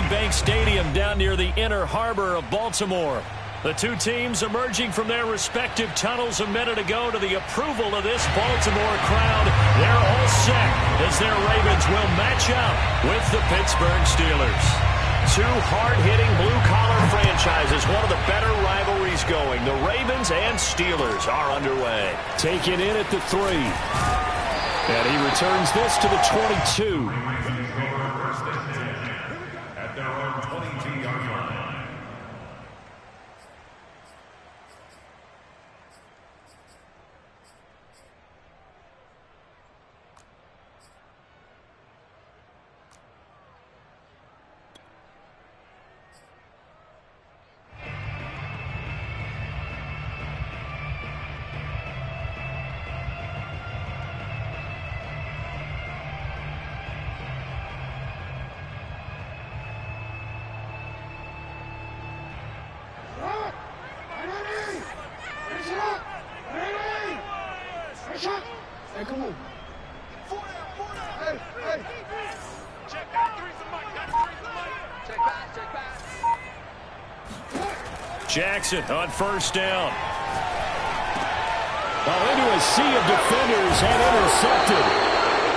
Bank Stadium down near the Inner Harbor of Baltimore. The two teams emerging from their respective tunnels a minute ago to the approval of this Baltimore crowd. They're all set as their Ravens will match up with the Pittsburgh Steelers. Two hard-hitting blue-collar franchises, one of the better rivalries going. The Ravens and Steelers are underway. Taken in at the 3. And he returns this to the 22. At their own 22-yard line. Jackson on first down. Well, into a sea of defenders and intercepted.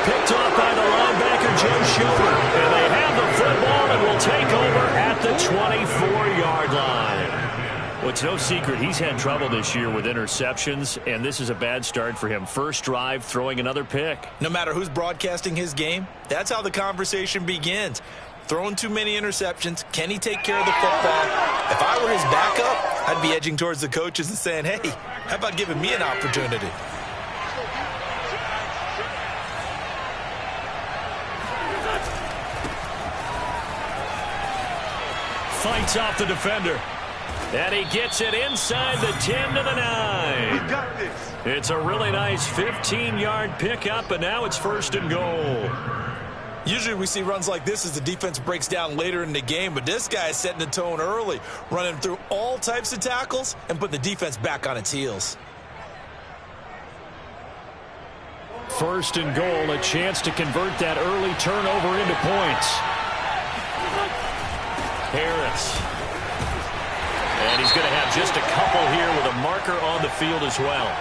Picked off by the linebacker, Joe Schilber. And they have the football and will take over at the 24-yard line. Well, it's no secret he's had trouble this year with interceptions, and this is a bad start for him. First drive, throwing another pick. No matter who's broadcasting his game, that's how the conversation begins. Throwing too many interceptions. Can he take care of the football? If I were his backup, I'd be edging towards the coaches and saying, hey, how about giving me an opportunity? Fights off the defender. And he gets it inside the 10 to the 9. We got this. It's a really nice 15-yard pickup, and now it's first and goal. Usually we see runs like this as the defense breaks down later in the game, but this guy is setting the tone early, running through all types of tackles and putting the defense back on its heels. First and goal, a chance to convert that early turnover into points. Harris. And he's going to have just a couple here with a marker on the field as well.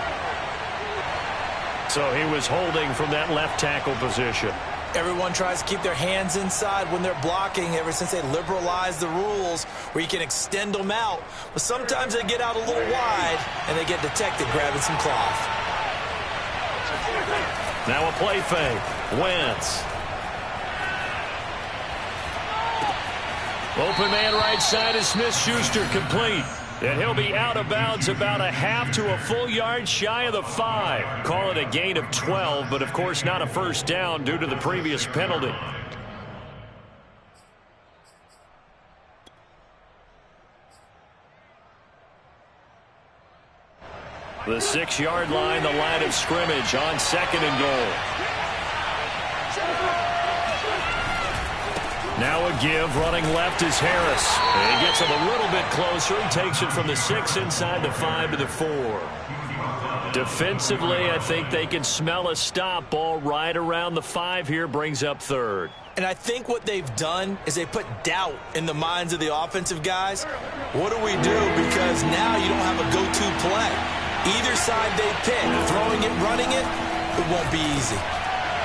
So he was holding from that left tackle position. Everyone tries to keep their hands inside when they're blocking ever since they liberalized the rules where you can extend them out. But sometimes they get out a little wide and they get detected grabbing some cloth. Now a play fake. Wentz. Open man right side is Smith-Schuster, complete. And he'll be out of bounds about a half to a full yard shy of the 5. Call it a gain of 12, but of course not a first down due to the previous penalty. The 6-yard line, the line of scrimmage on second and goal. Now a give, running left is Harris. And he gets him a little bit closer. He takes it from the 6 inside the 5 to the 4. Defensively, I think they can smell a stop. Ball right around the 5 here, brings up third. And I think what they've done is they put doubt in the minds of the offensive guys. What do we do? Because now you don't have a go-to play. Either side they pick, throwing it, running it, it won't be easy.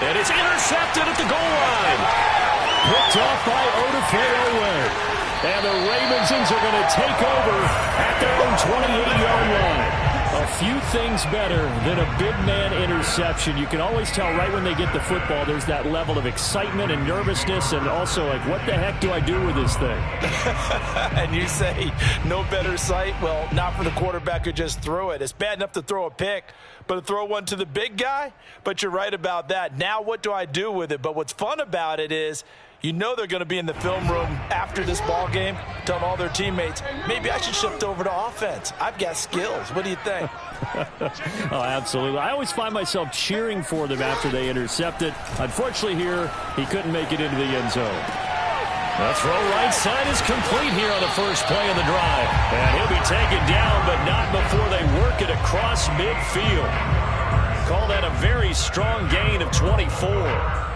And it's intercepted at the goal line. Picked off by Odafe. And the Ravens are going to take over at their own 28-yard line. A few things better than a big man interception. You can always tell right when they get the football, there's that level of excitement and nervousness, and also like, what the heck do I do with this thing? And you say, no better sight? Well, not for the quarterback who just threw it. It's bad enough to throw a pick, but to throw one to the big guy? But you're right about that. Now what do I do with it? But what's fun about it is, you know they're going to be in the film room after this ball game, telling all their teammates, maybe I should shift over to offense. I've got skills. What do you think? Oh, absolutely. I always find myself cheering for them after they intercept it. Unfortunately here, he couldn't make it into the end zone. The throw right side is complete here on the first play of the drive. And he'll be taken down, but not before they work it across midfield. Call that a very strong gain of 24.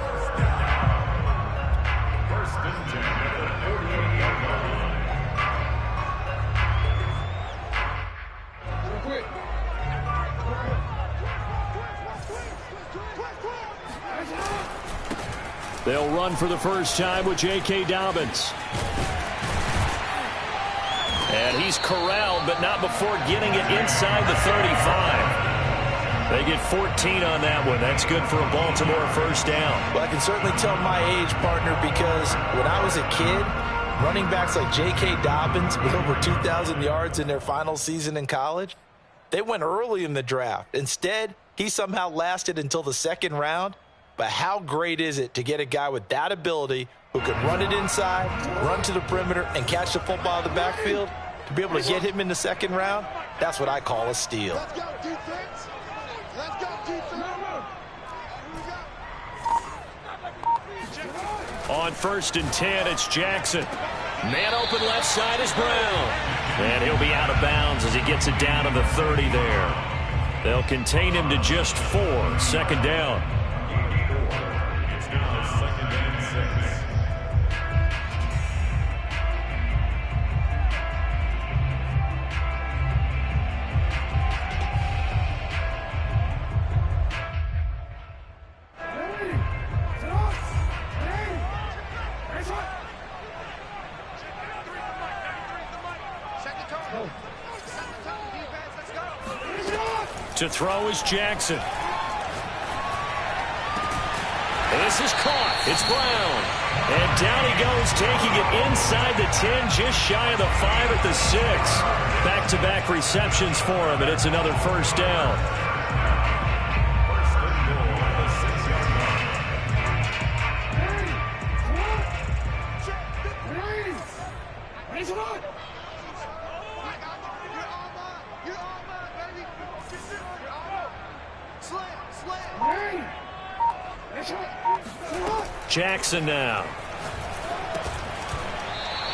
They'll run for the first time with J.K. Dobbins. And he's corralled, but not before getting it inside the 35. They get 14 on that one. That's good for a Baltimore first down. Well, I can certainly tell my age, partner, because when I was a kid, running backs like J.K. Dobbins with over 2,000 yards in their final season in college, they went early in the draft. Instead, he somehow lasted until the second round. But how great is it to get a guy with that ability who can run it inside, run to the perimeter, and catch the football in the backfield? To be able to get him in the second round, that's what I call a steal. Let's go, defense. Let's go, defense. On 1st and 10, it's Jackson. Man open left side is Brown. And he'll be out of bounds as he gets it down to the 30 there. They'll contain him to just 4. Second down. It's now 2nd and 6. To throw is Jackson. This is caught. It's Brown. And down he goes, taking it inside the 10, just shy of the 5 at the 6. Back-to-back receptions for him, and it's another first down. Jackson now.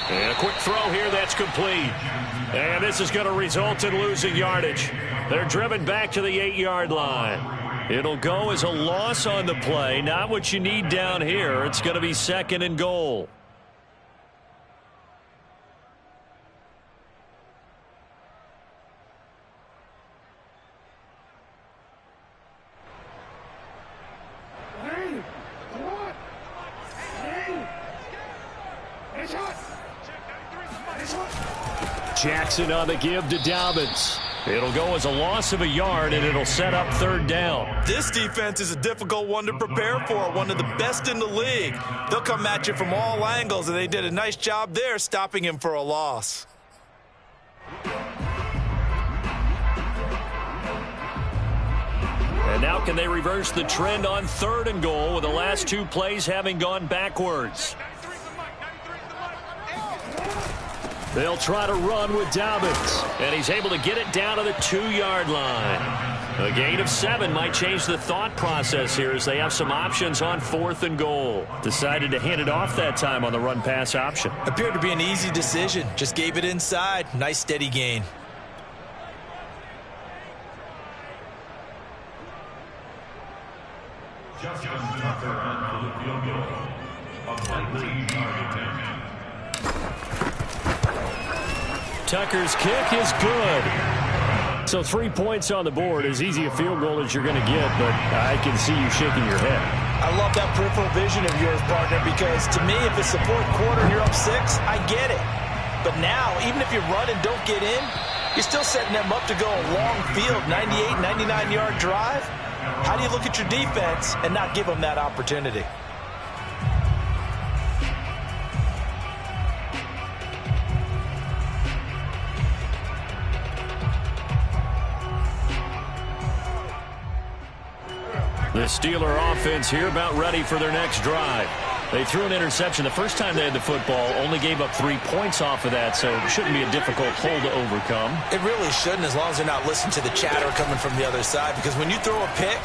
And a quick throw here, that's complete. And this is going to result in losing yardage. They're driven back to the 8-yard line. It'll go as a loss on the play. Not what you need down here. It's going to be 2nd and goal. Jackson on the give to Dobbins. It'll go as a loss of a yard, and it'll set up 3rd down. This defense is a difficult one to prepare for, one of the best in the league. They'll come at you from all angles, and they did a nice job there stopping him for a loss. And now can they reverse the trend on 3rd and goal with the last 2 plays having gone backwards? They'll try to run with Dobbins, and he's able to get it down to the 2-yard line. A gain of 7 might change the thought process here as they have some options on 4th and goal. Decided to hand it off that time on the run-pass option. Appeared to be an easy decision. Just gave it inside. Nice steady gain. Justin Tucker on for the field goal. A 19-yard attempt. Tucker's kick is good. So 3 points on the board, as easy a field goal as you're going to get, but I can see you shaking your head. I love that peripheral vision of yours, partner, because to me, if it's the 4th quarter and you're up 6, I get it. But now, even if you run and don't get in, you're still setting them up to go a long field, 98, 99-yard drive. How do you look at your defense and not give them that opportunity? The Steeler offense here about ready for their next drive. They threw an interception the first time they had the football, only gave up 3 points off of that, so it shouldn't be a difficult hole to overcome. It really shouldn't, as long as they're not listening to the chatter coming from the other side, because when you throw a pick,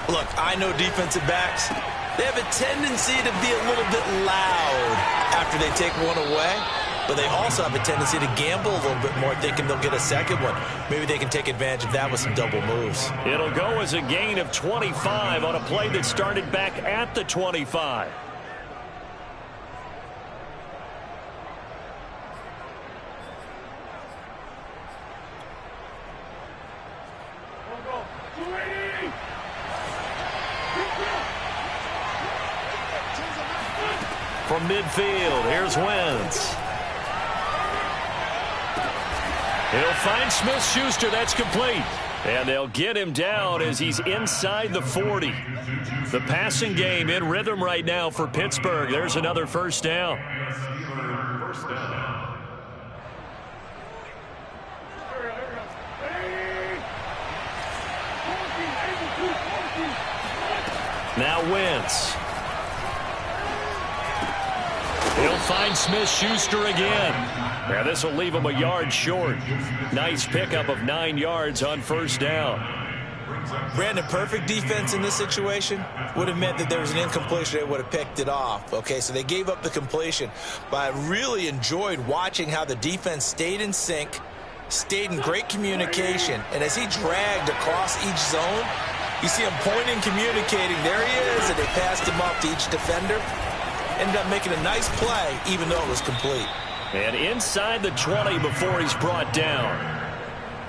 look, I know defensive backs, they have a tendency to be a little bit loud after they take one away. But they also have a tendency to gamble a little bit more, thinking they'll get a second one. Maybe they can take advantage of that with some double moves. It'll go as a gain of 25 on a play that started back at the 25. midfield. Here's Wentz. He'll find Smith-Schuster. That's complete. And they'll get him down as he's inside the 40. The passing game in rhythm right now for Pittsburgh. There's another first down. Now Wentz. He'll find Smith-Schuster again. Now this will leave him a yard short. Nice pickup of 9 yards on first down. Brandon, perfect defense in this situation would have meant that there was an incompletion. They would have picked it off. Okay, so they gave up the completion. But I really enjoyed watching how the defense stayed in sync, stayed in great communication. And as he dragged across each zone, you see him pointing, communicating. There he is, and they passed him off to each defender. Ended up making a nice play, even though it was complete. And inside the 20 before he's brought down.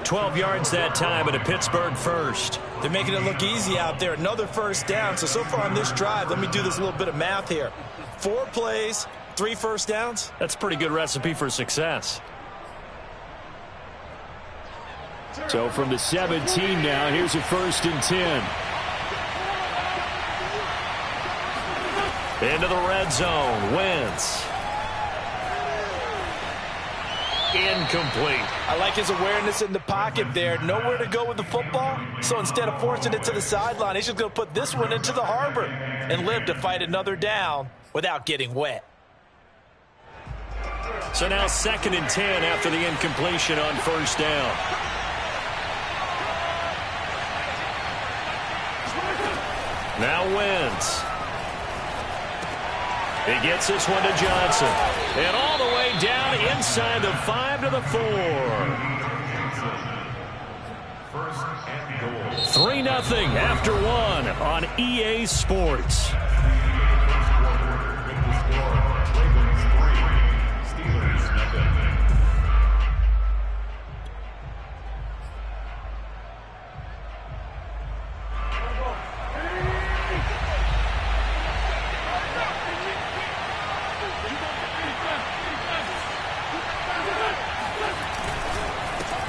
12 yards that time and a Pittsburgh first. They're making it look easy out there. Another first down. So far on this drive, let me do this little bit of math here. 4 plays, 3 first downs. That's a pretty good recipe for success. So from the 17 now, here's a 1st and 10. Into the red zone. Wentz. Incomplete. I like his awareness in the pocket there. Nowhere to go with the football. So instead of forcing it to the sideline, he's just going to put this one into the harbor and live to fight another down without getting wet. So now 2nd and 10 after the incompletion on first down. Now Wentz. He gets this one to Johnson. And all the way down inside the 5 to the 4. 3-0 after 1 on EA Sports.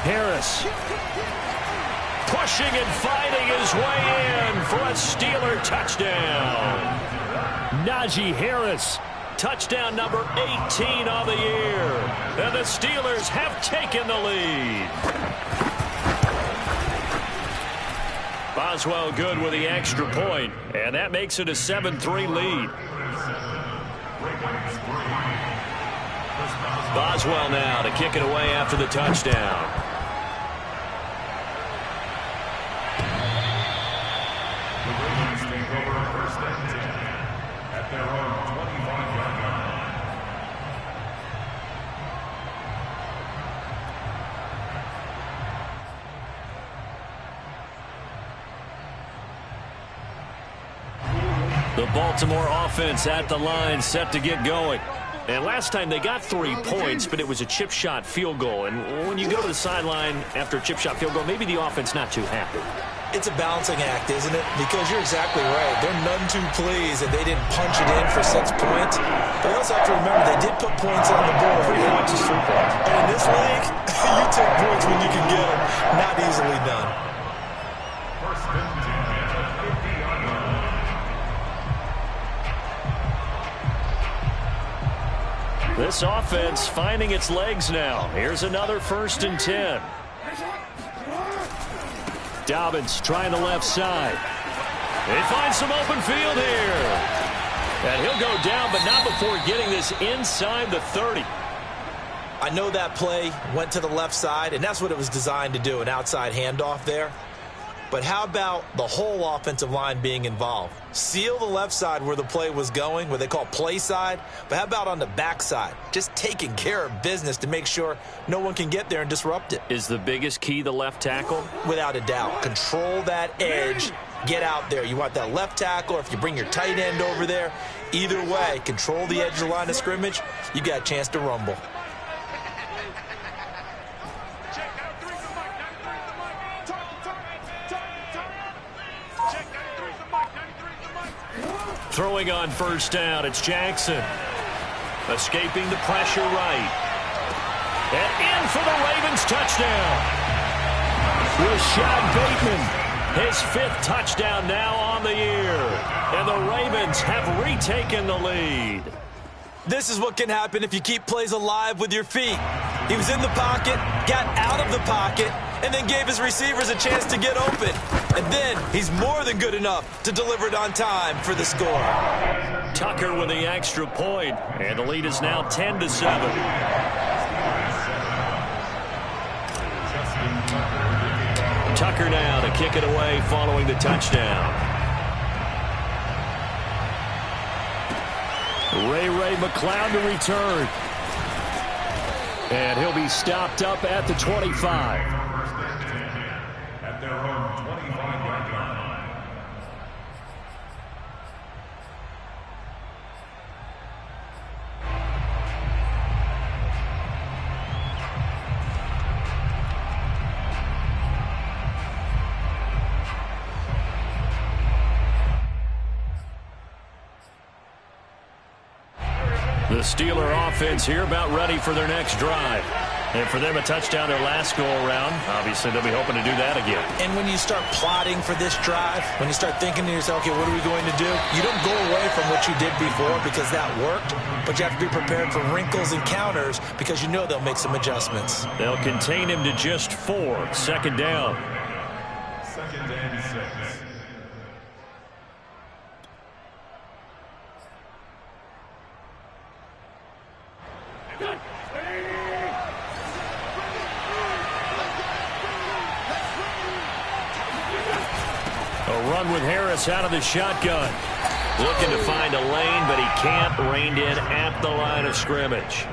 Harris pushing and fighting his way in for a Steeler touchdown. Najee Harris. Touchdown number 18 on the year. And the Steelers have taken the lead. Boswell good with the extra point, and that makes it a 7-3 lead. Boswell now to kick it away after the touchdown. The Baltimore offense at the line, set to get going. And last time they got 3 points, but it was a chip shot field goal. And when you go to the sideline after a chip shot field goal, maybe the offense not too happy. It's a balancing act, isn't it? Because you're exactly right. They're none too pleased that they didn't punch it in for 6 points. But you also have to remember they did put points on the board. 3 points is 3 points. And in this league, you take points when you can get them. Not easily done. This offense finding its legs now. Here's another 1st and 10. Dobbins trying the left side. They find some open field here. And he'll go down, but not before getting this inside the 30. I know that play went to the left side, and that's what it was designed to do, an outside handoff there. But how about the whole offensive line being involved? Seal the left side where the play was going, what they call play side. But how about on the back side? Just taking care of business to make sure no one can get there and disrupt it. Is the biggest key the left tackle? Without a doubt. Control that edge. Get out there. You want that left tackle, or if you bring your tight end over there. Either way, control the edge of the line of scrimmage. You got a chance to rumble. Throwing on first down, it's Jackson. Escaping the pressure right. And in for the Ravens touchdown. Rashad Bateman, his 5th touchdown now on the year. And the Ravens have retaken the lead. This is what can happen if you keep plays alive with your feet. He was in the pocket, got out of the pocket, and then gave his receivers a chance to get open. And then he's more than good enough to deliver it on time for the score. Tucker with the extra point, and the lead is now 10-7. Tucker now to kick it away following the touchdown. Ray McCloud to return. And he'll be stopped up at the 25. At their own 25-yard line. The Steeler offense here about ready for their next drive. And for them, a touchdown their last go-around. Obviously, they'll be hoping to do that again. And when you start plotting for this drive, when you start thinking to yourself, okay, what are we going to do? You don't go away from what you did before because that worked, but you have to be prepared for wrinkles and counters because you know they'll make some adjustments. They'll contain him to just 4. 2nd down. 2nd and 6. A run with Harris out of the shotgun. Looking to find a lane, but he can't. Reined in at the line of scrimmage.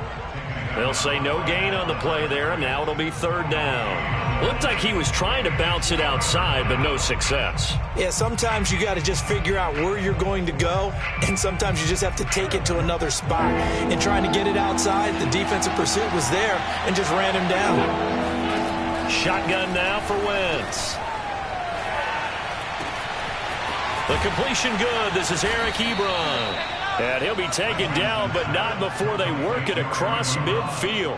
They'll say no gain on the play there. Now it'll be 3rd down. Looked like he was trying to bounce it outside, but no success. Yeah, sometimes you got to just figure out where you're going to go, and sometimes you just have to take it to another spot. And trying to get it outside, the defensive pursuit was there and just ran him down. Shotgun now for Wentz. The completion good. This is Eric Ebron. And he'll be taken down, but not before they work it across midfield.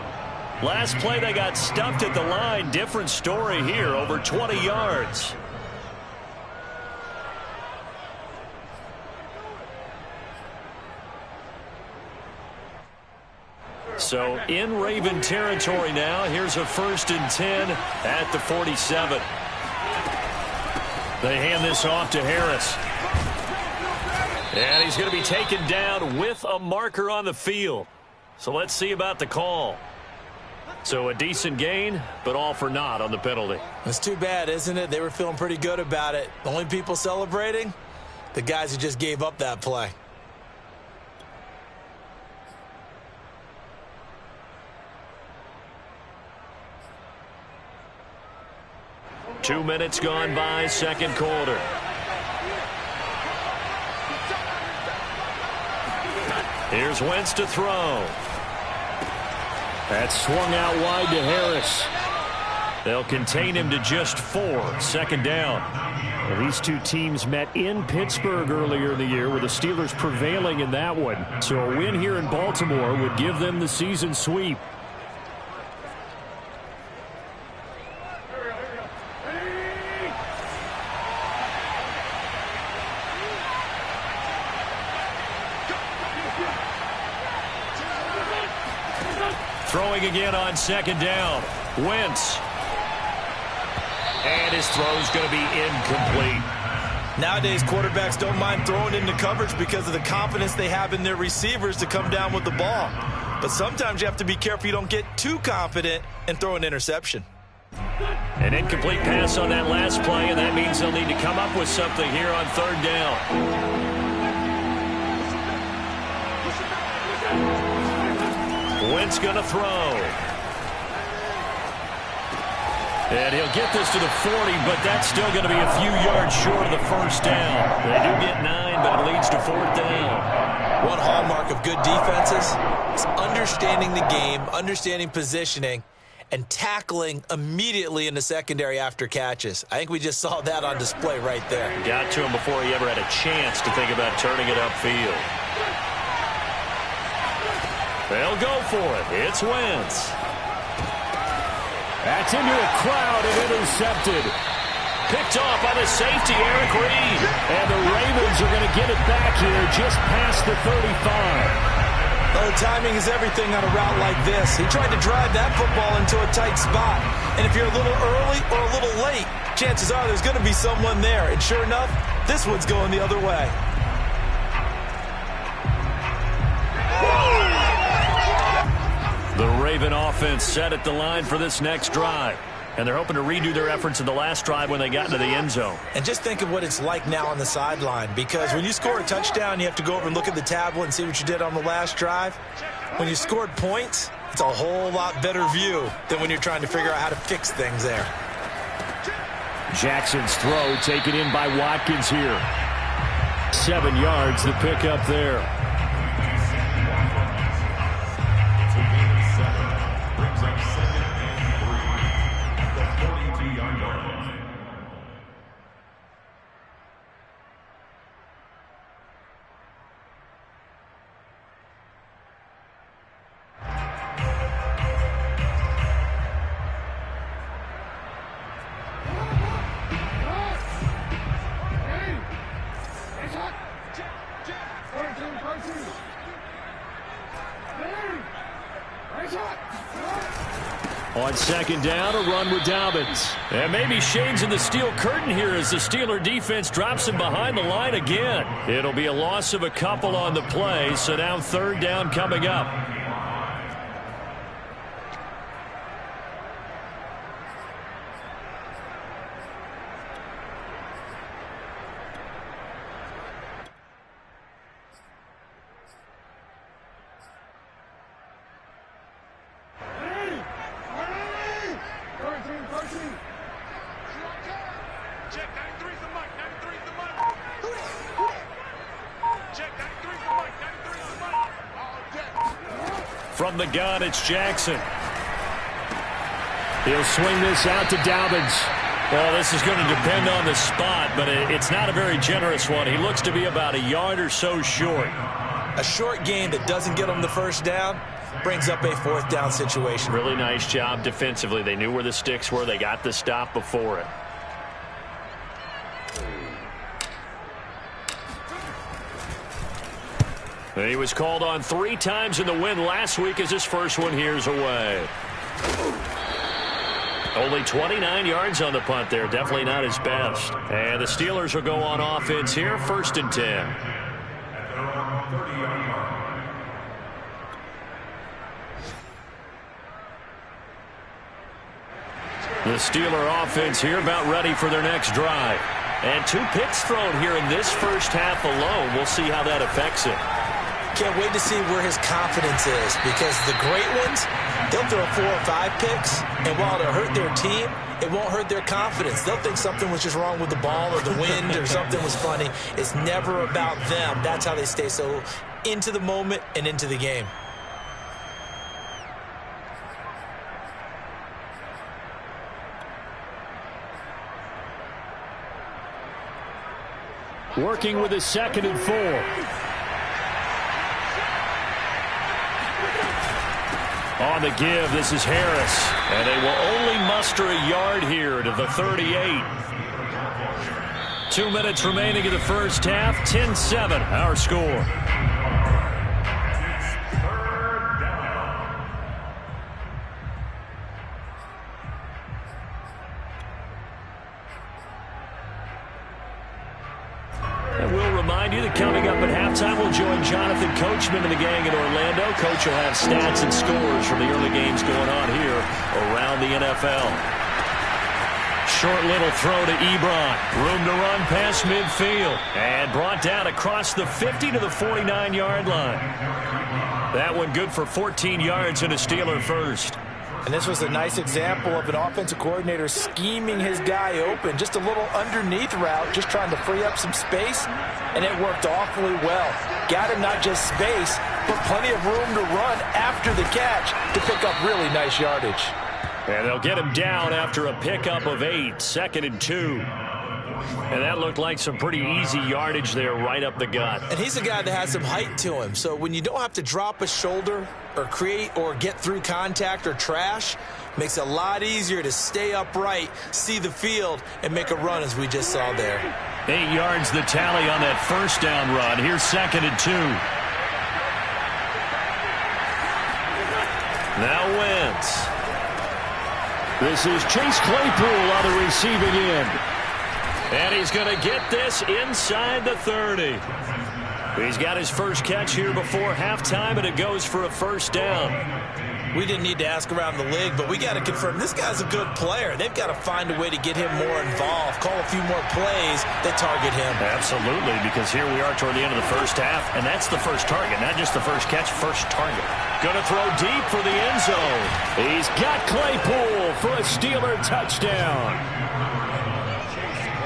Last play, they got stuffed at the line. Different story here, over 20 yards. So in Raven territory now. Here's a 1st and 10 at the 47. They hand this off to Harris. And he's going to be taken down with a marker on the field. So let's see about the call. So a decent gain, but all for naught on the penalty. It's too bad, isn't it? They were feeling pretty good about it. The only people celebrating, the guys who just gave up that play. Two minutes gone by, 2nd quarter. Here's Wentz to throw. That's swung out wide to Harris. They'll contain him to just 4. 2nd down. Well, these two teams met in Pittsburgh earlier in the year, with the Steelers prevailing in that one. So a win here in Baltimore would give them the season sweep. Throwing again on 2nd down. Wentz. And his throw's going to be incomplete. Nowadays, quarterbacks don't mind throwing into coverage because of the confidence they have in their receivers to come down with the ball. But sometimes you have to be careful you don't get too confident and throw an interception. An incomplete pass on that last play, and that means they'll need to come up with something here on 3rd down. Wentz going to throw. And he'll get this to the 40, but that's still going to be a few yards short of the 1st down. They do get 9, but it leads to 4th down. One hallmark of good defenses is understanding the game, understanding positioning, and tackling immediately in the secondary after catches. I think we just saw that on display right there. Got to him before he ever had a chance to think about turning it upfield. They'll go for it. It's Wentz. That's into a crowd and intercepted. Picked off by the safety, Eric Reed. And the Ravens are going to get it back here just past the 35. Well, timing is everything on a route like this. He tried to drive that football into a tight spot. And if you're a little early or a little late, chances are there's going to be someone there. And sure enough, this one's going the other way. The Raven offense set at the line for this next drive. And they're hoping to redo their efforts in the last drive when they got into the end zone. And just think of what it's like now on the sideline, because when you score a touchdown, you have to go over and look at the tablet and see what you did on the last drive. When you scored points, it's a whole lot better view than when you're trying to figure out how to fix things there. Jackson's throw taken in by Watkins here. 7 yards, the pickup there. On second down, a run with Dobbins. And maybe shades in the steel curtain here as the Steeler defense drops him behind the line again. It'll be a loss of a couple on the play, so now third down coming up. From the gun, it's Jackson. He'll swing this out to Dobbins. Well, this is going to depend on the spot, but it's not a very generous one. He looks to be about a yard or so short. A short gain that doesn't get him the first down brings up a fourth down situation. Really nice job defensively. They knew where the sticks were. They got the stop before it. And he was called on 3 times in the win last week as his first one here's away. Only 29 yards on the punt there. Definitely not his best. And the Steelers will go on offense here, 1st and 10. The Steeler offense here about ready for their next drive. And 2 picks thrown here in this first half alone. We'll see how that affects it. Can't wait to see where his confidence is, because the great ones, they'll throw 4 or 5 picks, and while it'll hurt their team, it won't hurt their confidence. They'll think something was just wrong with the ball or the wind or something was funny. It's never about them. That's how they stay so into the moment and into the game. Working with a 2nd and 4. On the give, this is Harris. And they will only muster a yard here to the 38. 2 minutes remaining in the first half. 10-7, our score. And we'll remind you that coming up at halftime, we'll join Jonathan Coachman and the gang in Orlando. Coach will have stats and scores from the early games going on here around the NFL. Short little throw to Ebron. Room to run past midfield. And brought down across the 50 to the 49-yard line. That one good for 14 yards and a Steeler first. And this was a nice example of an offensive coordinator scheming his guy open. Just a little underneath route, just trying to free up some space, and it worked awfully well. Got him not just space, but plenty of room to run after the catch to pick up really nice yardage. And they'll get him down after a pickup of 8, 2nd and 2. And that looked like some pretty easy yardage there right up the gut. And he's a guy that has some height to him. So when you don't have to drop a shoulder or create or get through contact or trash, makes it a lot easier to stay upright, see the field, and make a run as we just saw there. 8 yards the tally on that first down run. Here's 2nd and 2. Now Wentz. This is Chase Claypool on the receiving end. And he's going to get this inside the 30. He's got his first catch here before halftime, and it goes for a first down. We didn't need to ask around the league, but we got to confirm this guy's a good player. They've got to find a way to get him more involved, call a few more plays that target him. Absolutely, because here we are toward the end of the first half, and that's the first target, not just the first catch, first target. Going to throw deep for the end zone. He's got Claypool for a Steeler touchdown.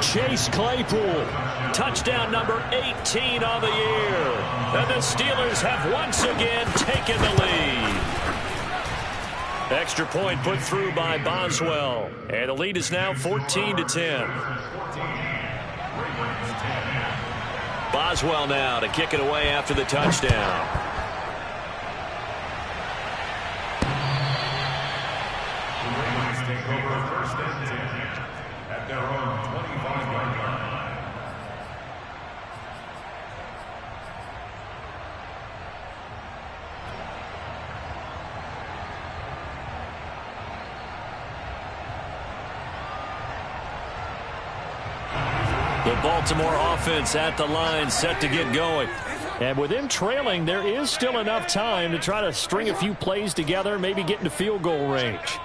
Chase Claypool. Touchdown number 18 on the year. And the Steelers have once again taken the lead. Extra point put through by Boswell. And the lead is now 14-10. Boswell now to kick it away after the touchdown. The Ravens take over 1st and 10 at their own 25-yard line. The Baltimore offense at the line, set to get going. And with them trailing, there is still enough time to try to string a few plays together, maybe get into field goal range.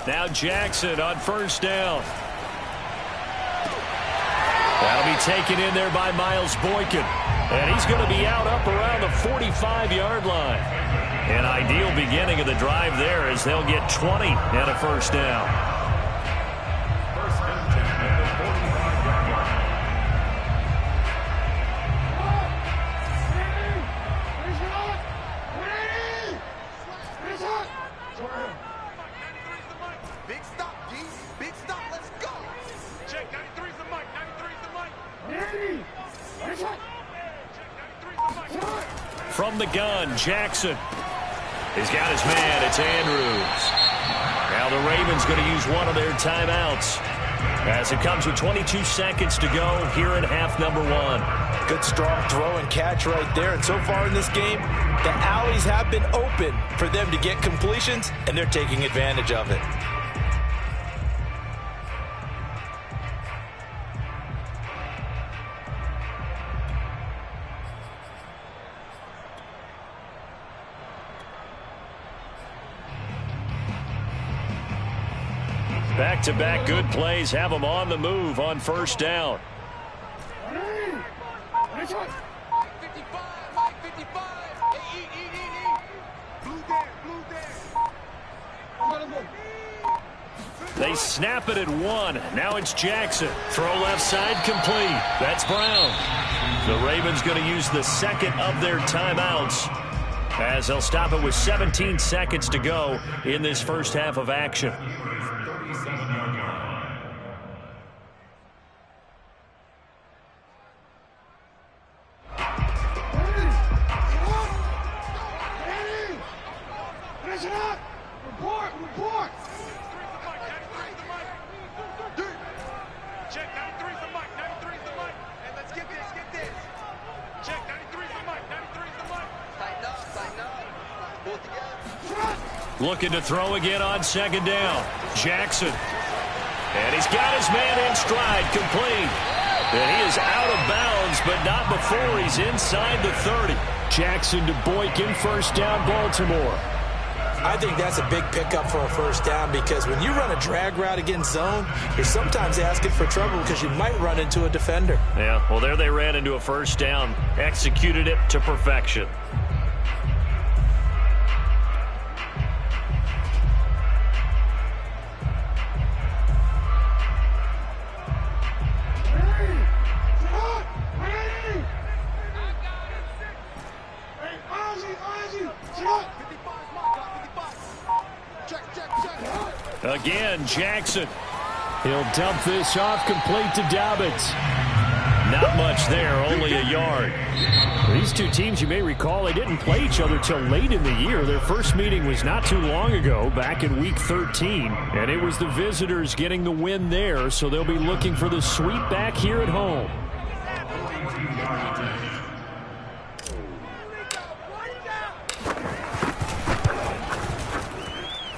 Now Jackson on first down. That'll be taken in there by Miles Boykin. And he's going to be out up around the 45-yard line. An ideal beginning of the drive there as they'll get 20 and a first down. 1st and 10 at the 45-yard line. Big stop, G. Big stop. Let's go. Check. 93's the mic. 93's the mic. From the gun, Jackson. He's got his man. It's Andrews. Now the Ravens going to use one of their timeouts as it comes with 22 seconds to go here in half number 1. Good strong throw and catch right there. And so far in this game, the alleys have been open for them to get completions, and they're taking advantage of it. Back-to-back good plays have them on the move on first down. 55, Mike 55. Hey, Blue there. They snap it at 1. Now it's Jackson. Throw left side complete. That's Brown. The Ravens going to use the second of their timeouts as they'll stop it with 17 seconds to go in this first half of action. 37-yard line. Report. Check. 93's the mic. 93's the mic. And let's get this. Check. 93's the mic. 93's the mic. Tighten up. Pull together. Looking to throw again on second down. Jackson. And he's got his man in stride, complete. And he is out of bounds, but not before he's inside the 30. Jackson to Boykin, first down, Baltimore. I think that's a big pickup for a first down because when you run a drag route against zone, you're sometimes asking for trouble because you might run into a defender. Yeah, well, there they ran into a first down, executed it to perfection. Again, Jackson. He'll dump this off, complete to Dobbins. Not much there, only a yard. These two teams, you may recall, they didn't play each other till late in the year. Their first meeting was not too long ago, back in Week 13. And it was the visitors getting the win there, so they'll be looking for the sweep back here at home.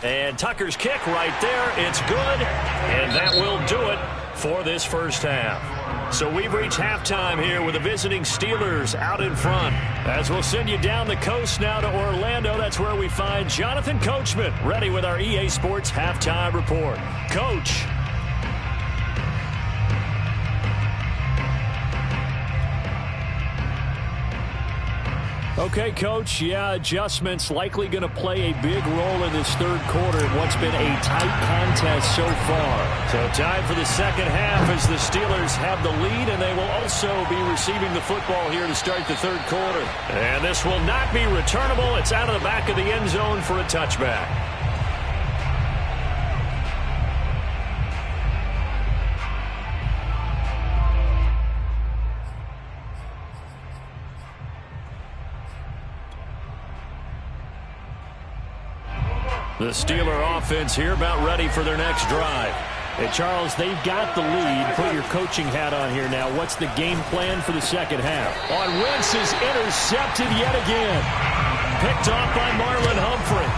And Tucker's kick right there. It's good, and that will do it for this first half. So we've reached halftime here with the visiting Steelers out in front. As we'll send you down the coast now to Orlando, that's where we find Jonathan Coachman ready with our EA Sports Halftime Report. Coach. Okay, Coach, yeah, adjustments likely going to play a big role in this third quarter in what's been a tight contest so far. So time for the second half as the Steelers have the lead, and they will also be receiving the football here to start the third quarter. And this will not be returnable. It's out of the back of the end zone for a touchback. The Steeler offense here about ready for their next drive. Hey, Charles, they've got the lead. Put your coaching hat on here now. What's the game plan for the second half? On Wentz is intercepted yet again. Picked off by Marlon Humphrey.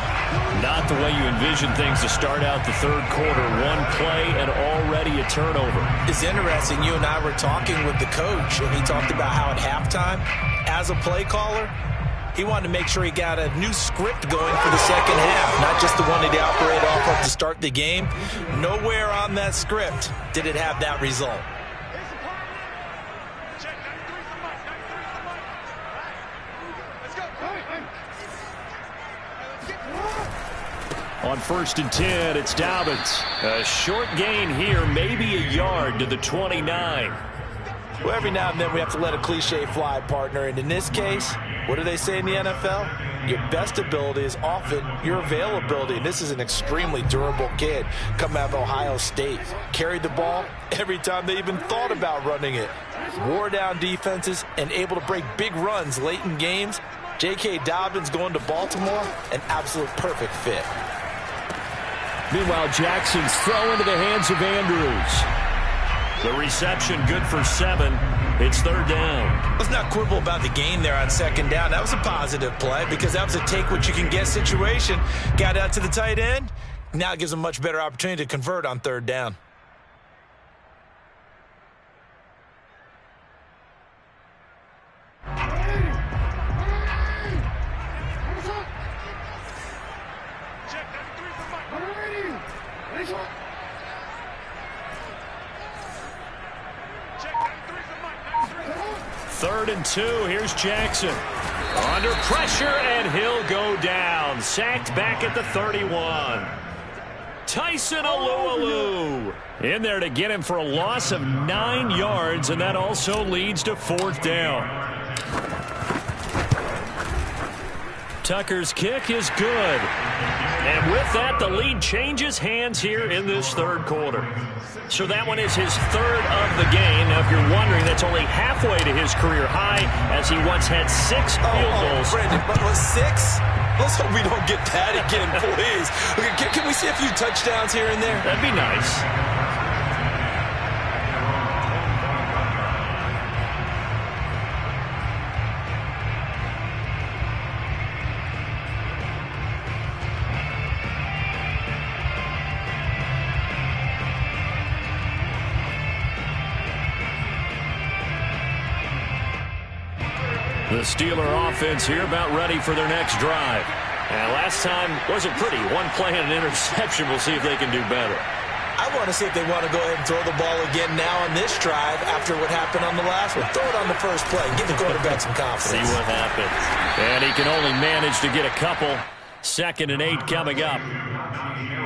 Not the way you envision things to start out the third quarter. One play and already a turnover. It's interesting. You and I were talking with the coach, and he talked about how at halftime, as a play caller, he wanted to make sure he got a new script going for the second half, not just the one that he operated off of to start the game. Nowhere on that script did it have that result. On 1st and 10, it's Dobbins. A short gain here, maybe a yard to the 29. Well, every now and then we have to let a cliche fly, partner. And in this case, what do they say in the NFL? Your best ability is often your availability. And this is an extremely durable kid coming out of Ohio State. Carried the ball every time they even thought about running it. Wore down defenses and able to break big runs late in games. J.K. Dobbins going to Baltimore, an absolute perfect fit. Meanwhile, Jackson's throw into the hands of Andrews. The reception good for 7. It's third down. Let's not quibble about the gain there on second down. That was a positive play because that was a take-what-you-can-get situation. Got out to the tight end. Now it gives them a much better opportunity to convert on third down. Third and 2. Here's Jackson. Under pressure, and he'll go down. Sacked back at the 31. Tyson Alualu in there to get him for a loss of 9 yards, and that also leads to fourth down. Tucker's kick is good. And with that, the lead changes hands here in this third quarter. So that one is his third of the game. Now, if you're wondering, that's only halfway to his career high, as he once had 6 field goals. Brandon, but was 6? Let's hope we don't get that again, please. Okay, can we see a few touchdowns here and there? That'd be nice. The Steeler offense here about ready for their next drive. And last time wasn't pretty. One play and an interception. We'll see if they can do better. I want to see if they want to go ahead and throw the ball again now on this drive after what happened on the last one. Throw it on the first play and give the quarterback some confidence. See what happens. And he can only manage to get a couple. 2nd and 8 coming up.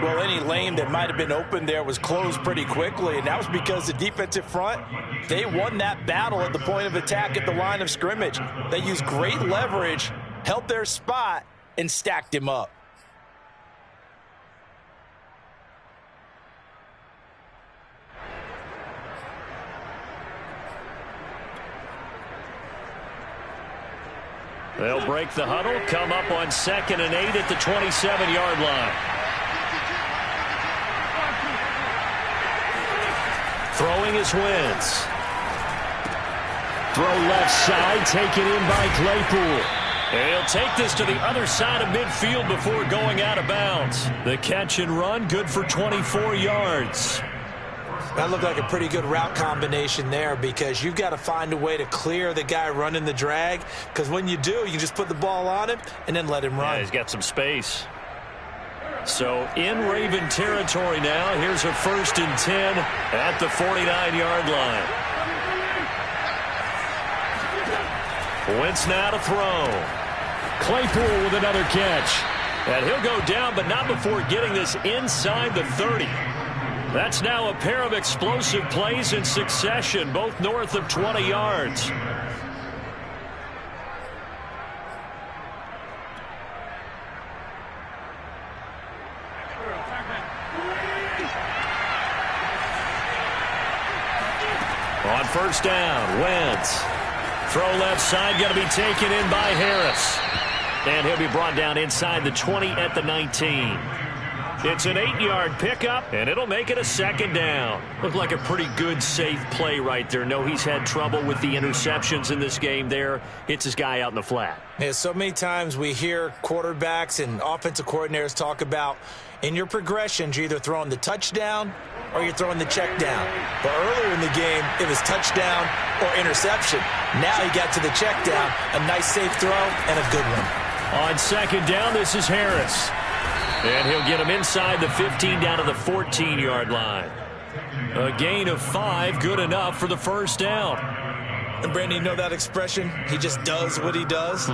Well, any lane that might have been open there was closed pretty quickly, and that was because the defensive front, they won that battle at the point of attack at the line of scrimmage. They used great leverage, held their spot, and stacked him up. They'll break the huddle, come up on 2nd and 8 at the 27-yard line. Throwing is Wentz. Throw left side, taken in by Claypool. He'll take this to the other side of midfield before going out of bounds. The catch and run, good for 24 yards. That looked like a pretty good route combination there, because you've got to find a way to clear the guy running the drag, because when you do, you can just put the ball on him and then let him run. Yeah, he's got some space. So in Raven territory now, here's a 1st and 10 at the 49-yard line. Wentz now to throw. Claypool with another catch. And he'll go down, but not before getting this inside the 30. That's now a pair of explosive plays in succession, both north of 20 yards. On 1st down, Wentz. Throw left side, going to be taken in by Harris. And he'll be brought down inside the 20 at the 19. It's an 8-yard pickup, and it'll make it a 2nd down. Looked like a pretty good, safe play right there. No, he's had trouble with the interceptions in this game there. Hits his guy out in the flat. Yeah, so many times we hear quarterbacks and offensive coordinators talk about, in your progressions, you're either throwing the touchdown or you're throwing the check down. But earlier in the game, it was touchdown or interception. Now he got to the check down, a nice safe throw, and a good one. On 2nd down, this is Harris. And he'll get him inside the 15 down to the 14-yard line. A gain of 5, good enough for the 1st down. And Brandon, you know that expression? He just does what he does.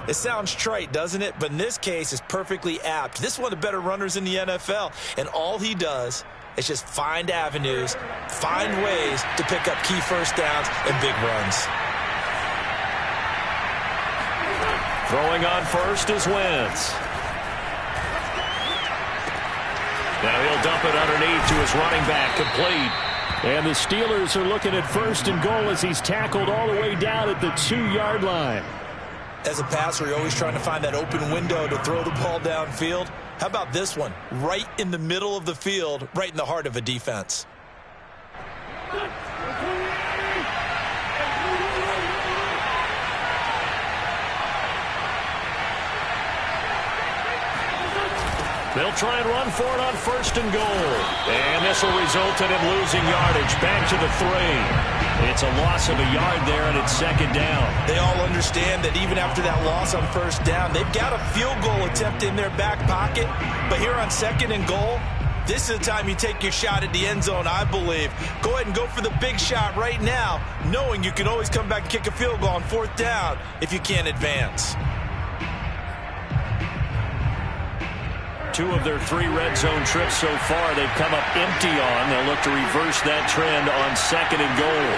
It sounds trite, doesn't it? But in this case, it's perfectly apt. This is one of the better runners in the NFL. And all he does is just find avenues, find ways to pick up key 1st downs and big runs. Throwing on 1st is Wentz. Now he'll dump it underneath to his running back, complete. And the Steelers are looking at 1st and goal as he's tackled all the way down at the 2-yard line. As a passer, you're always trying to find that open window to throw the ball downfield. How about this one? Right in the middle of the field, right in the heart of a defense. They'll try and run for it on 1st and goal. And this will result in him losing yardage back to the 3. It's a loss of a yard there, and it's 2nd down. They all understand that even after that loss on 1st down, they've got a field goal attempt in their back pocket. But here on 2nd and goal, this is the time you take your shot at the end zone, I believe. Go ahead and go for the big shot right now, knowing you can always come back and kick a field goal on 4th down if you can't advance. 2 of their 3 red zone trips so far, they've come up empty on. They'll look to reverse that trend on 2nd and goal.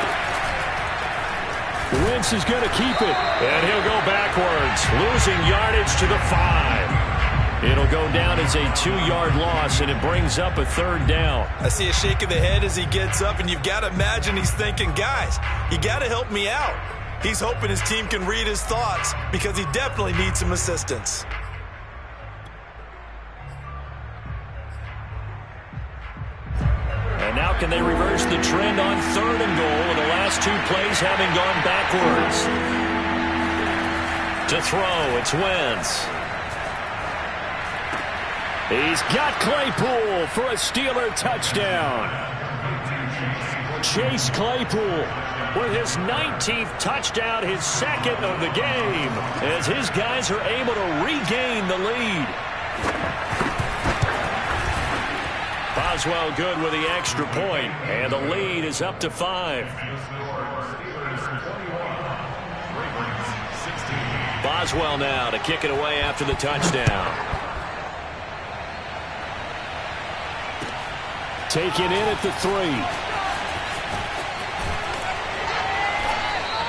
Wentz is going to keep it. And he'll go backwards, losing yardage to the 5. It'll go down as a 2-yard loss, and it brings up a 3rd down. I see a shake of the head as he gets up, and you've got to imagine he's thinking, guys, you got to help me out. He's hoping his team can read his thoughts because he definitely needs some assistance. And now can they reverse the trend on 3rd and goal with the last 2 plays having gone backwards? To throw, it's Wentz. He's got Claypool for a Steeler touchdown. Chase Claypool with his 19th touchdown, his 2nd of the game, as his guys are able to regain the lead. Boswell good with the extra point, and the lead is up to 5. Boswell now to kick it away after the touchdown. Taken in at the 3.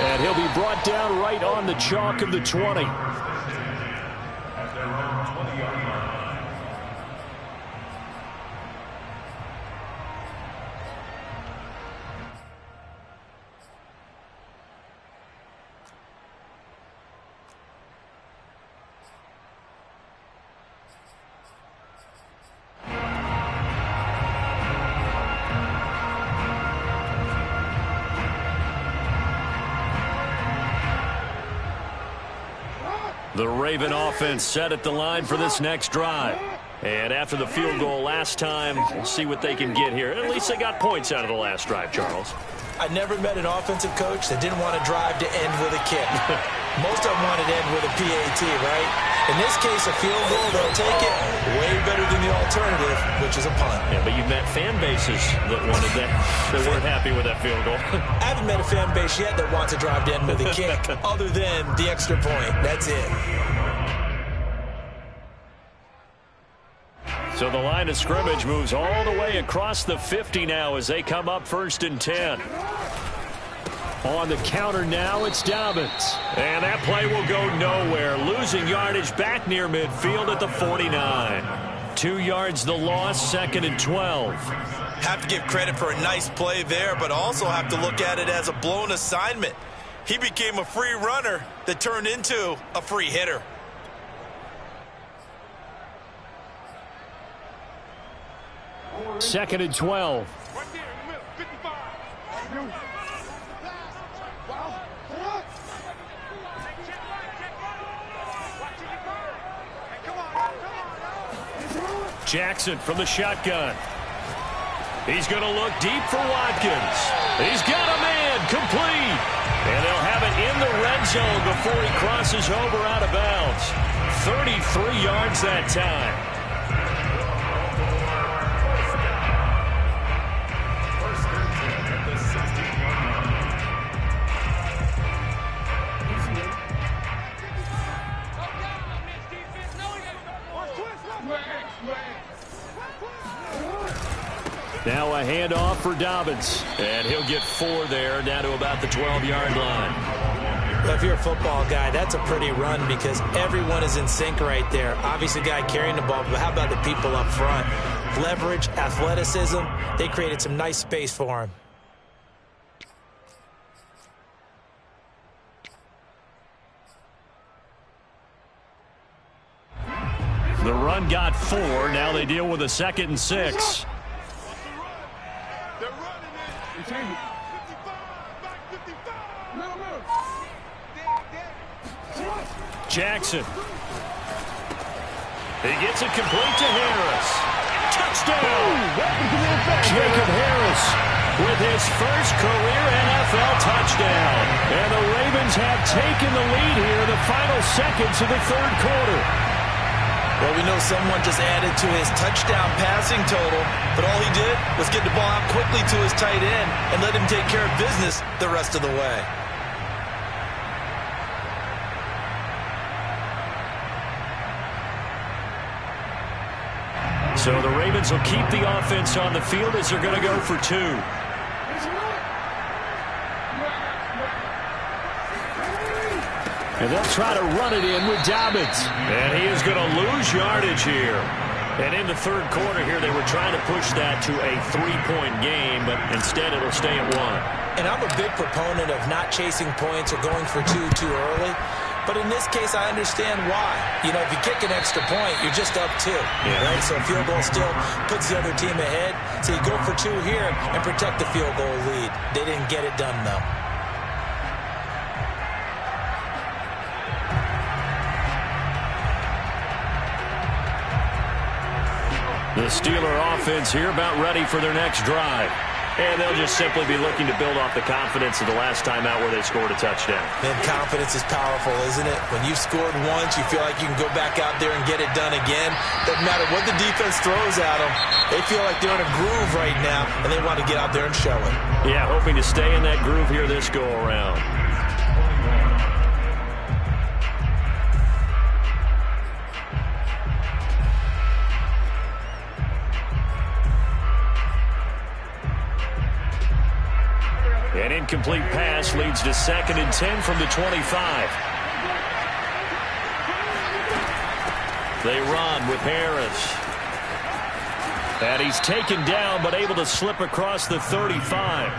And he'll be brought down right on the chalk of the 20. At their own 20-yard line. The Raven offense set at the line for this next drive. And after the field goal last time, we'll see what they can get here. At least they got points out of the last drive, Charles. I never met an offensive coach that didn't want to drive to end with a kick. Most of them wanted to end with a PAT, right? In this case, a field goal, they'll take it. Way better than the alternative, which is a punt. Yeah, but you've met fan bases that wanted that, that weren't happy with that field goal. I haven't met a fan base yet that wants to drive to end with a kick, other than the extra point. That's it. So the line of scrimmage moves all the way across the 50 now as they come up 1st and 10. On the counter now, it's Dobbins. And that play will go nowhere. Losing yardage back near midfield at the 49. 2 yards the loss, 2nd and 12. Have to give credit for a nice play there, but also have to look at it as a blown assignment. He became a free runner that turned into a free hitter. Second and 12. Right there in the middle, 55. Jackson from the shotgun. He's going to look deep for Watkins. He's got a man complete. And they'll have it in the red zone before he crosses over out of bounds. 33 yards that time. Now a handoff for Dobbins. And he'll get 4 there, down to about the 12-yard line. Well, if you're a football guy, that's a pretty run because everyone is in sync right there. Obviously, the guy carrying the ball, but how about the people up front? Leverage, athleticism, they created some nice space for him. The run got 4. Now they deal with a 2nd and 6. They're running it. 55, back 55. Jackson. He gets it complete to Harris. Touchdown! Jacob Harris With his first career NFL touchdown. And the Ravens have taken the lead here in the final seconds of the 3rd quarter. Well, we know someone just added to his touchdown passing total, but all he did was get the ball out quickly to his tight end and let him take care of business the rest of the way. So the Ravens will keep the offense on the field as they're going to go for 2. And they'll try to run it in with Dobbins. And he is going to lose yardage here. And in the 3rd quarter here, they were trying to push that to a 3-point game, but instead it'll stay at 1. And I'm a big proponent of not chasing points or going for 2 too early. But in this case, I understand why. You know, if you kick an extra point, you're just up 2. Yeah. Right? So a field goal still puts the other team ahead. So you go for 2 here and protect the field goal lead. They didn't get it done, though. The Steeler offense here about ready for their next drive. And they'll just simply be looking to build off the confidence of the last time out where they scored a touchdown. Man, confidence is powerful, isn't it? When you scored once, you feel like you can go back out there and get it done again. Doesn't matter what the defense throws at them. They feel like they're in a groove right now, and they want to get out there and show it. Yeah, hoping to stay in that groove here this go-around. An incomplete pass leads to 2nd and 10 from the 25. They run with Harris. And he's taken down but able to slip across the 35.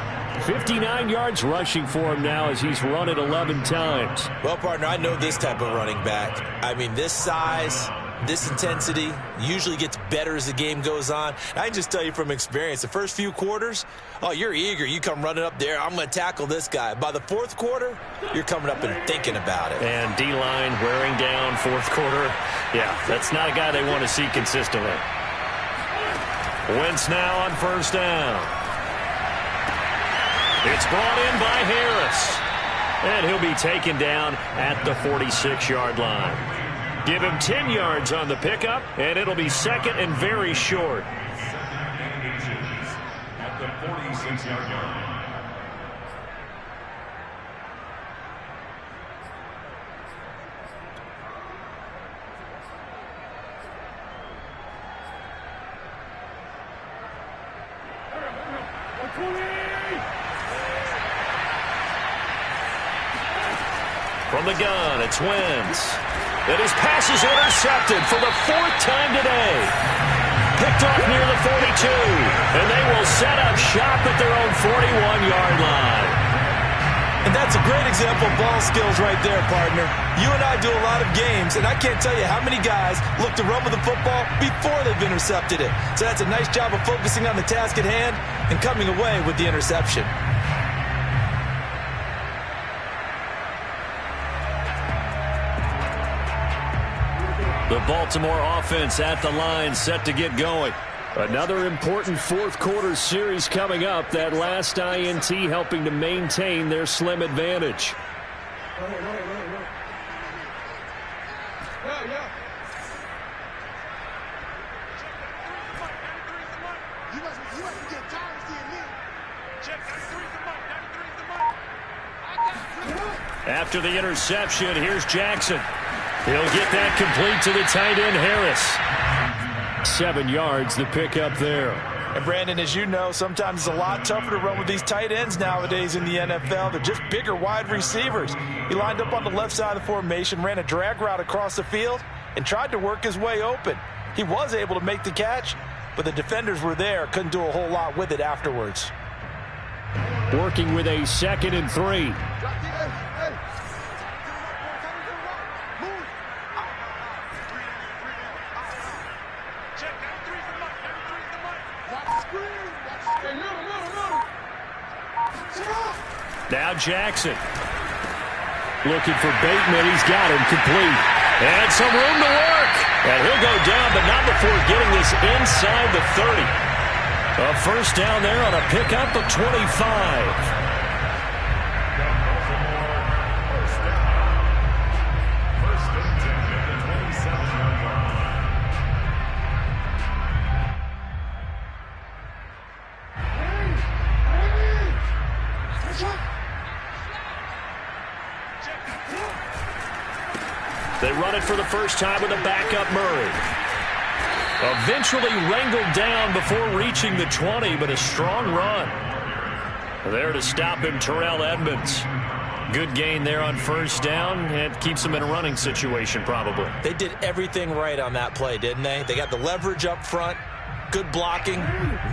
59 yards rushing for him now as he's run it 11 times. Well, partner, I know this type of running back. I mean, this size, this intensity usually gets better as the game goes on. I can just tell you from experience, the first few quarters, oh, you're eager. You come running up there, I'm going to tackle this guy. By the fourth quarter, you're coming up and thinking about it. And D-line wearing down fourth quarter. Yeah, that's not a guy they want to see consistently. Wentz now on first down. It's brought in by Harris. And he'll be taken down at the 46-yard line. Give him 10 yards on the pickup, and it'll be second and very short. At the 46-yard line. From the gun, it's Wentz. And his pass is intercepted for the fourth time today. Picked off near the 42. And they will set up shop at their own 41-yard line. And that's a great example of ball skills right there, partner. You and I do a lot of games, and I can't tell you how many guys look to run with the football before they've intercepted it. So that's a nice job of focusing on the task at hand and coming away with the interception. The Baltimore offense at the line, set to get going. Another important fourth quarter series coming up. That last INT helping to maintain their slim advantage. After the interception, here's Jackson. He'll get that complete to the tight end, Harris. 7 yards, the pickup there. And Brandon, as you know, sometimes it's a lot tougher to run with these tight ends nowadays in the NFL. They're just bigger wide receivers. He lined up on the left side of the formation, ran a drag route across the field, and tried to work his way open. He was able to make the catch, but the defenders were there, couldn't do a whole lot with it afterwards. Working with a 2nd and 3. Now Jackson. Looking for Bateman. He's got him complete. And some room to work. And he'll go down, but not before getting this inside the 30. A first down there on a pickup of 25. They run it for the first time with a backup Murray. Eventually wrangled down before reaching the 20, but a strong run. There to stop him, Terrell Edmonds. Good gain there on first down, and keeps him in a running situation probably. They did everything right on that play, didn't they? They got the leverage up front, good blocking,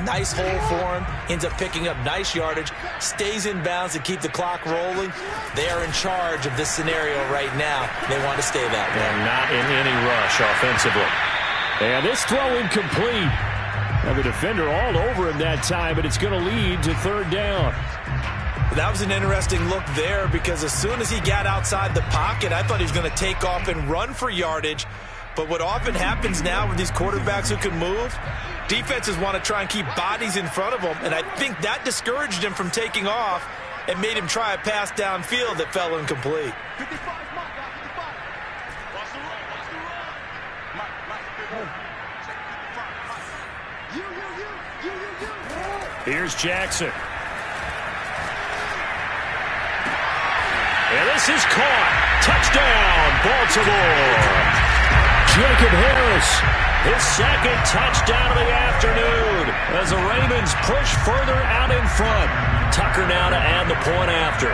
nice hole for him, ends up picking up nice yardage, stays in bounds to keep the clock rolling. They are in charge of this scenario right now. They want to stay that way. And not in any rush offensively. And this throw incomplete. And the defender all over him that time, but it's going to lead to third down. That was an interesting look there because as soon as he got outside the pocket, I thought he was going to take off and run for yardage. But what often happens now with these quarterbacks who can move, defenses want to try and keep bodies in front of them, and I think that discouraged him from taking off and made him try a pass downfield that fell incomplete. Here's Jackson. And this is caught. Touchdown, Baltimore. Jacob Harris. His second touchdown of the afternoon as the Ravens push further out in front. Tucker now to add the point after.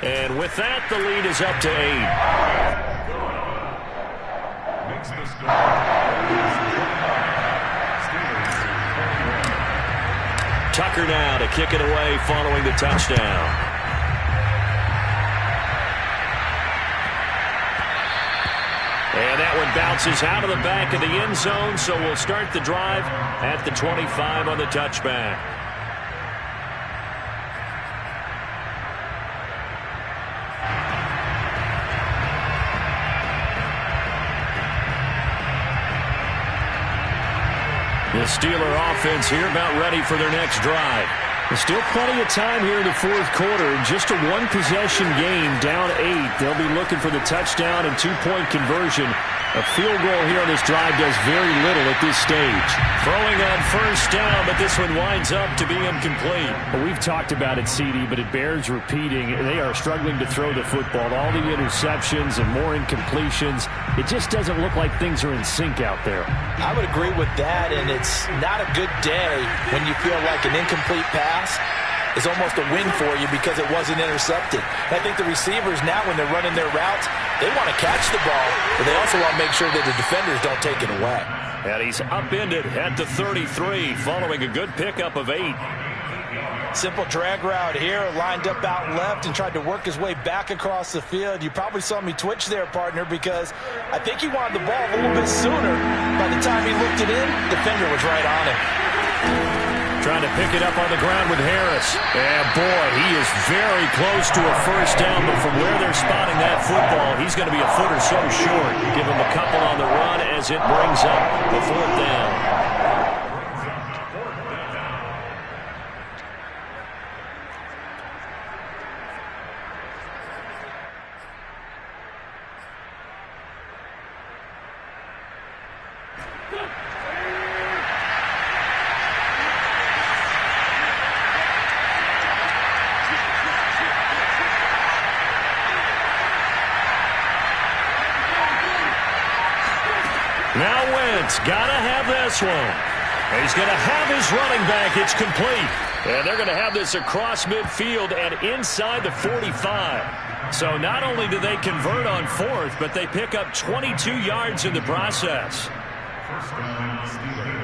And with that, the lead is up to 8. Makes the score. Tucker now to kick it away following the touchdown. And that one bounces out of the back of the end zone, so we'll start the drive at the 25 on the touchback. The Steeler offense here about ready for their next drive. There's still plenty of time here in the fourth quarter. Just a one-possession game, down 8. They'll be looking for the touchdown and two-point conversion. A field goal here on this drive does very little at this stage. Throwing on first down, but this one winds up to be incomplete. Well, we've talked about it, CD, but it bears repeating. They are struggling to throw the football. All the interceptions and more incompletions. It just doesn't look like things are in sync out there. I would agree with that, and it's not a good day when you feel like an incomplete pass is almost a win for you because it wasn't intercepted. I think the receivers now, when they're running their routes, they want to catch the ball, but they also want to make sure that the defenders don't take it away. And he's upended at the 33 following a good pickup of 8. Simple drag route here, lined up out left and tried to work his way back across the field. You probably saw me twitch there, partner, because I think he wanted the ball a little bit sooner. By the time he looked it in, the defender was right on him. Trying to pick it up on the ground with Harris. And, boy, he is very close to a first down, but from where they're spotting that football, he's going to be a foot or so short. Give him a couple on the run as it brings up the fourth down. Now Wentz, gotta have this one. He's going to have his running back. It's complete. And they're going to have this across midfield and inside the 45. So not only do they convert on fourth, but they pick up 22 yards in the process. First down, Steelers.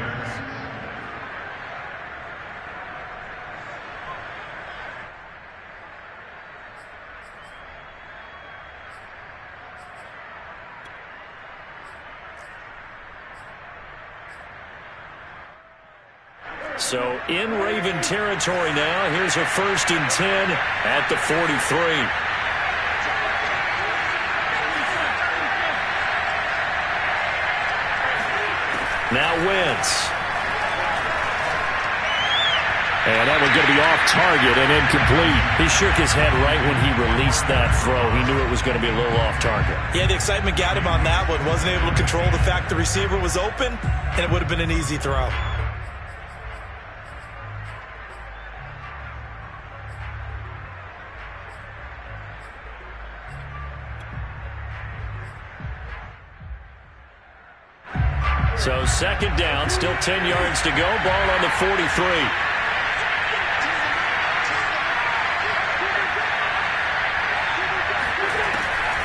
So in Raven territory now. Here's a 1st and 10 at the 43. Now Wentz. And that one's going to be off target and incomplete. He shook his head right when he released that throw. He knew it was going to be a little off target. Yeah, the excitement got him on that one. Wasn't able to control the fact the receiver was open, and it would have been an easy throw. So 2nd down, still 10 yards to go. Ball on the 43.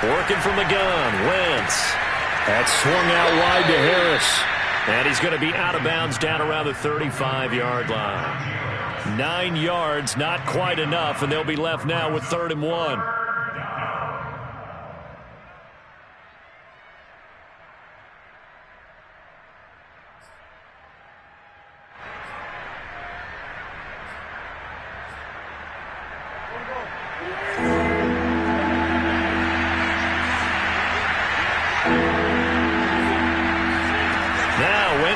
Working from the gun, Wentz. That's swung out wide to Harris. And he's going to be out of bounds down around the 35-yard line. 9 yards, not quite enough, and they'll be left now with 3rd and 1.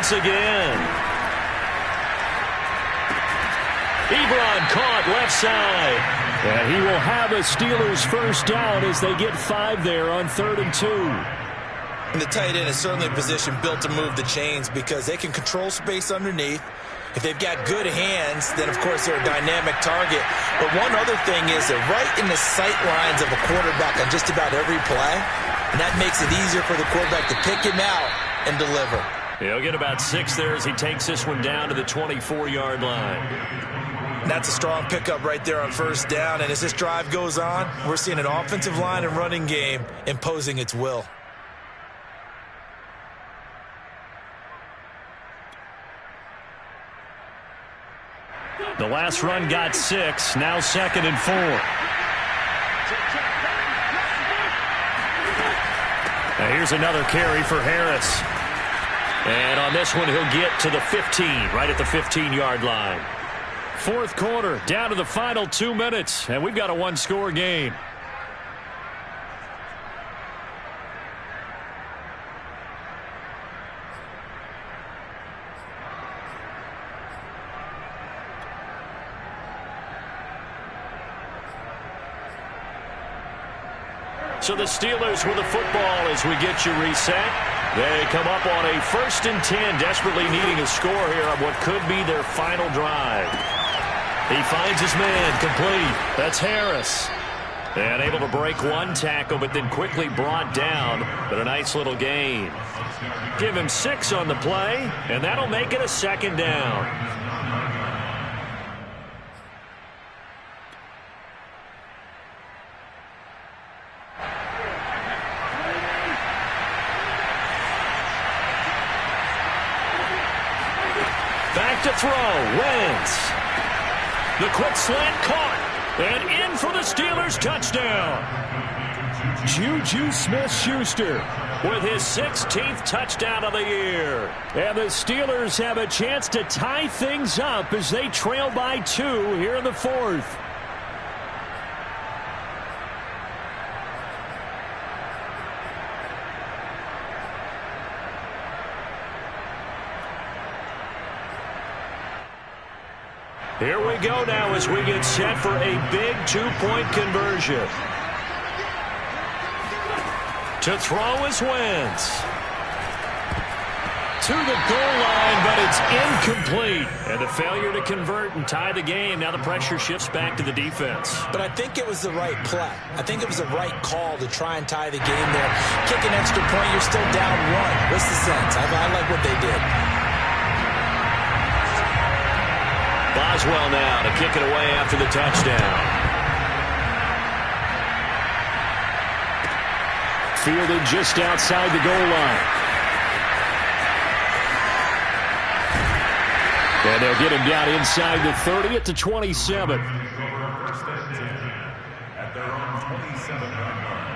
Again. Ebron caught left side. And he will have a Steelers first down as they get 5 there on 3rd and 2. And the tight end is certainly a position built to move the chains because they can control space underneath. If they've got good hands, then of course they're a dynamic target. But one other thing is they're right in the sight lines of a quarterback on just about every play. And that makes it easier for the quarterback to pick him out and deliver. He'll get about 6 there as he takes this one down to the 24-yard line. That's a strong pickup right there on first down. And as this drive goes on, we're seeing an offensive line and running game imposing its will. The last run got 6. Now 2nd and 4. And here's another carry for Harris. And on this one, he'll get to the 15, right at the 15-yard line. Fourth quarter, down to the final 2 minutes, and we've got a one-score game. So the Steelers with the football as we get you reset. They come up on a 1st and 10, desperately needing a score here on what could be their final drive. He finds his man complete. That's Harris. And able to break one tackle, but then quickly brought down. But a nice little gain. Give him 6 on the play, and that'll make it a 2nd down. Back to throw. Wentz. The quick slant caught. And in for the Steelers touchdown. Juju Smith-Schuster with his 16th touchdown of the year. And the Steelers have a chance to tie things up as they trail by 2 here in the 4th. Here we go now as we get set for a big 2-point conversion. To throw is Wentz. To the goal line, but it's incomplete. And the failure to convert and tie the game. Now the pressure shifts back to the defense. But I think it was the right play. I think it was the right call to try and tie the game there. Kick an extra point, you're still down 1. What's the sense? I like what they did. Boswell now to kick it away after the touchdown. Fielded just outside the goal line. And they'll get him down inside the 30 at the 27. First and 10 at their own 27-yard line.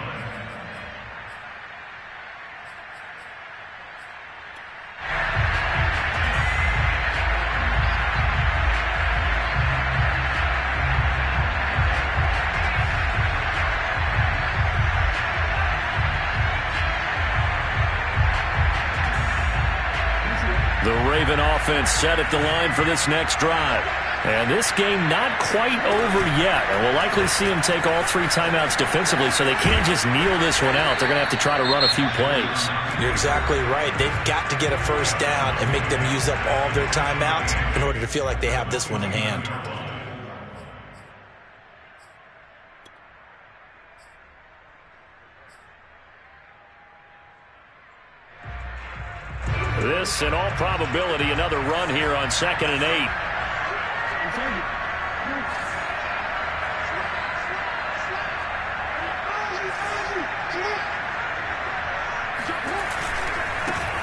The Raven offense set at the line for this next drive. And this game not quite over yet. And we'll likely see them take all 3 timeouts defensively, so they can't just kneel this one out. They're going to have to try to run a few plays. You're exactly right. They've got to get a first down and make them use up all their timeouts in order to feel like they have this one in hand. This, in all probability, another run here on 2nd and 8.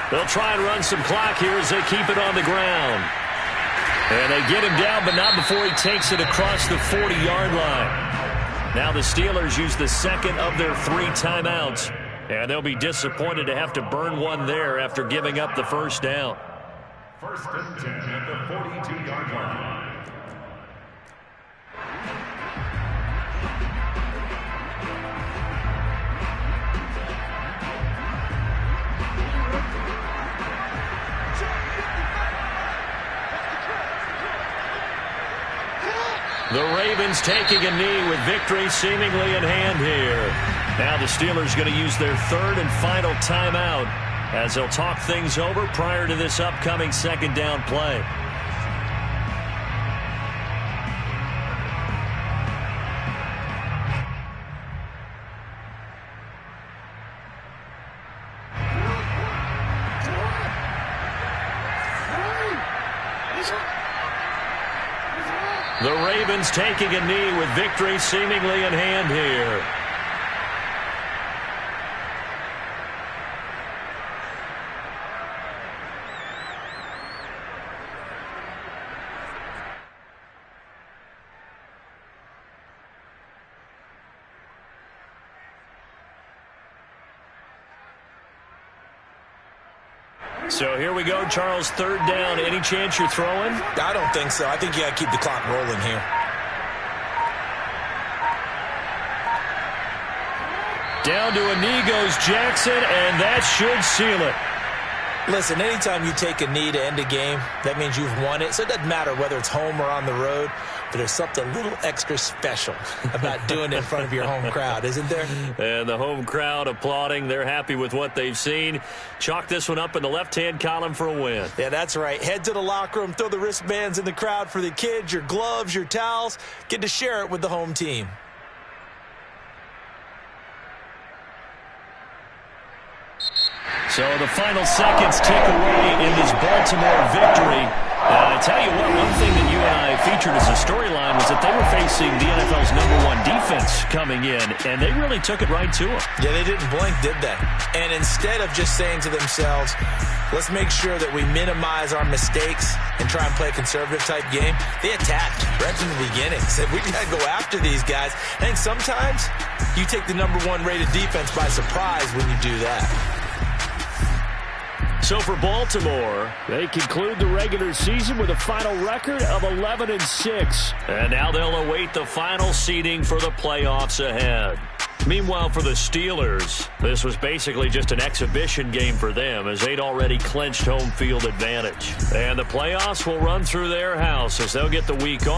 They'll try and run some clock here as they keep it on the ground. And they get him down, but not before he takes it across the 40-yard line. Now the Steelers use the 2nd of their 3 timeouts. And they'll be disappointed to have to burn one there after giving up the first down. First and 10 at the 42-yard line. The Ravens taking a knee with victory seemingly in hand here. Now the Steelers going to use their 3rd and final timeout as they'll talk things over prior to this upcoming 2nd down play. The Ravens taking a knee with victory seemingly in hand here. So here we go, Charles, third down. Any chance you're throwing? I don't think so. I think you got to keep the clock rolling here. Down to a knee goes Jackson, and that should seal it. Listen, anytime you take a knee to end a game, that means you've won it. So it doesn't matter whether it's home or on the road, but there's something a little extra special about doing it in front of your home crowd, isn't there? And the home crowd applauding. They're happy with what they've seen. Chalk this one up in the left-hand column for a win. Yeah, that's right. Head to the locker room, throw the wristbands in the crowd for the kids, your gloves, your towels. Get to share it with the home team. So the final seconds tick away in this Baltimore victory. And I tell you what, one thing that you and I featured as a storyline was that they were facing the NFL's #1 defense coming in, and they really took it right to them. Yeah, they didn't blink, did they? And instead of just saying to themselves, let's make sure that we minimize our mistakes and try and play a conservative-type game, they attacked right from the beginning. Said, we got to go after these guys. I think sometimes you take the #1 rated defense by surprise when you do that. So for Baltimore, they conclude the regular season with a final record of 11-6. And now they'll await the final seeding for the playoffs ahead. Meanwhile, for the Steelers, this was basically just an exhibition game for them as they'd already clinched home field advantage. And the playoffs will run through their house as they'll get the week off.